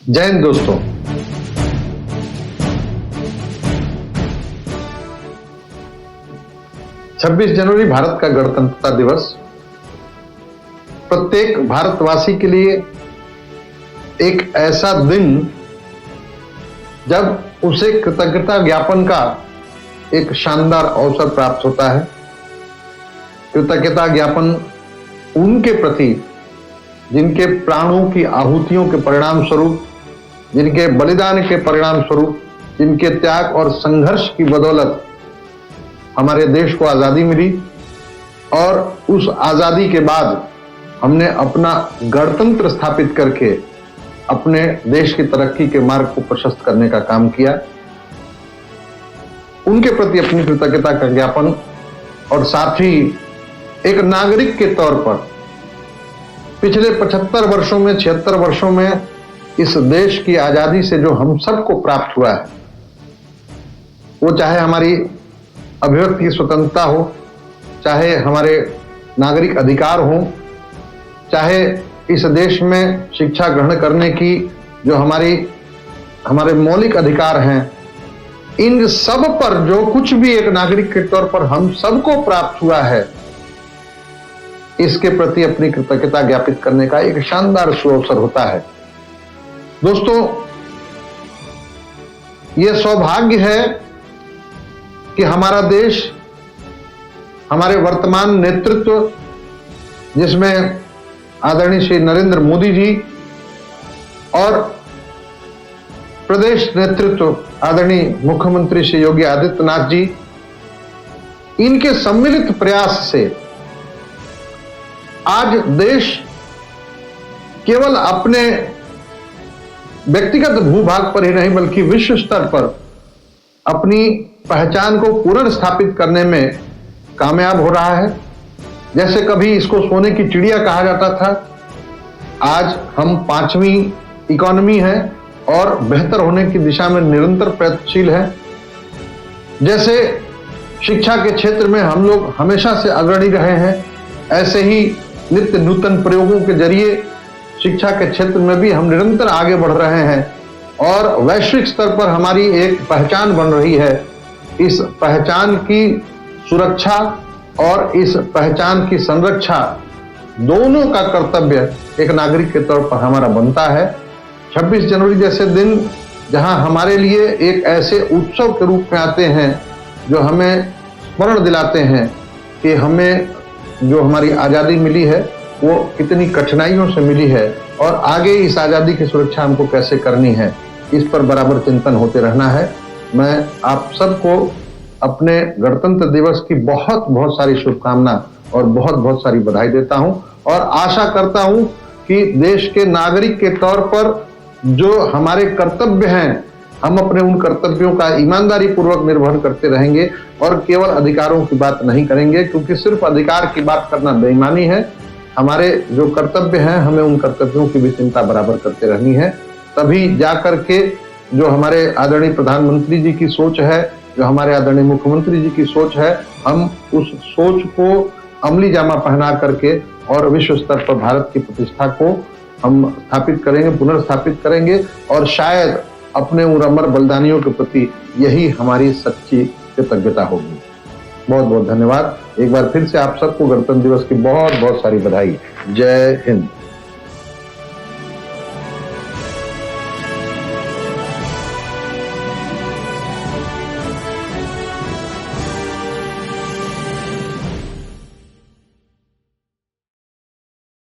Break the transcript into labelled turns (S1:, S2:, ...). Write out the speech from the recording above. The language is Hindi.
S1: जय हिंद दोस्तों। छब्बीस जनवरी भारत का गणतंत्रता दिवस प्रत्येक भारतवासी के लिए एक ऐसा दिन जब उसे कृतज्ञता ज्ञापन का एक शानदार अवसर प्राप्त होता है। कृतज्ञता ज्ञापन उनके प्रति जिनके प्राणों की आहुतियों के परिणाम स्वरूप, जिनके बलिदान के परिणाम स्वरूप, जिनके त्याग और संघर्ष की बदौलत हमारे देश को आजादी मिली और उस आजादी के बाद हमने अपना गणतंत्र स्थापित करके अपने देश की तरक्की के मार्ग को प्रशस्त करने का काम किया। उनके प्रति अपनी कृतज्ञता का ज्ञापन और साथ ही एक नागरिक के तौर पर पिछले 75 वर्षों में 76 वर्षों में इस देश की आजादी से जो हम सबको प्राप्त हुआ है, वो चाहे हमारी अभिव्यक्ति की स्वतंत्रता हो, चाहे हमारे नागरिक अधिकार हो, चाहे इस देश में शिक्षा ग्रहण करने की जो हमारे मौलिक अधिकार हैं, इन सब पर जो कुछ भी एक नागरिक के तौर पर हम सबको प्राप्त हुआ है, इसके प्रति अपनी कृतज्ञता ज्ञापित करने का एक शानदार सुअवसर होता है। दोस्तों, यह सौभाग्य है कि हमारा देश, हमारे वर्तमान नेतृत्व जिसमें आदरणीय श्री नरेंद्र मोदी जी और प्रदेश नेतृत्व आदरणीय मुख्यमंत्री श्री योगी आदित्यनाथ जी, इनके सम्मिलित प्रयास से आज देश केवल अपने व्यक्तिगत भूभाग पर ही नहीं बल्कि विश्व स्तर पर अपनी पहचान को पुनर्स्थापित करने में कामयाब हो रहा है। जैसे कभी इसको सोने की चिड़िया कहा जाता था, आज हम 5वीं इकोनॉमी हैं और बेहतर होने की दिशा में निरंतर प्रयत्नशील हैं। जैसे शिक्षा के क्षेत्र में हम लोग हमेशा से अग्रणी रहे हैं, ऐसे ही नित्य नूतन प्रयोगों के जरिए शिक्षा के क्षेत्र में भी हम निरंतर आगे बढ़ रहे हैं और वैश्विक स्तर पर हमारी एक पहचान बन रही है। इस पहचान की सुरक्षा और इस पहचान की संरक्षा दोनों का कर्तव्य एक नागरिक के तौर पर हमारा बनता है। 26 जनवरी जैसे दिन जहां हमारे लिए एक ऐसे उत्सव के रूप में आते हैं जो हमें स्मरण दिलाते हैं कि हमें जो हमारी आज़ादी मिली है वो कितनी कठिनाइयों से मिली है और आगे इस आज़ादी की सुरक्षा हमको कैसे करनी है, इस पर बराबर चिंतन होते रहना है। मैं आप सबको अपने गणतंत्र दिवस की बहुत बहुत सारी शुभकामना और बहुत बहुत सारी बधाई देता हूं और आशा करता हूं कि देश के नागरिक के तौर पर जो हमारे कर्तव्य हैं, हम अपने उन कर्तव्यों का ईमानदारी पूर्वक निर्वहन करते रहेंगे और केवल अधिकारों की बात नहीं करेंगे, क्योंकि सिर्फ अधिकार की बात करना बेईमानी है। हमारे जो कर्तव्य हैं, हमें उन कर्तव्यों की भी चिंता बराबर करते रहनी है। तभी जाकर के जो हमारे आदरणीय प्रधानमंत्री जी की सोच है, जो हमारे आदरणीय मुख्यमंत्री जी की सोच है, हम उस सोच को अमली जामा पहना करके और विश्व स्तर पर भारत की प्रतिष्ठा को हम स्थापित करेंगे, पुनर्स्थापित करेंगे और शायद अपने उन अमर बलिदानियों के प्रति यही हमारी सच्ची कृतज्ञता होगी। बहुत बहुत धन्यवाद। एक बार फिर से आप सबको गणतंत्र दिवस की बहुत बहुत सारी बधाई। जय हिंद।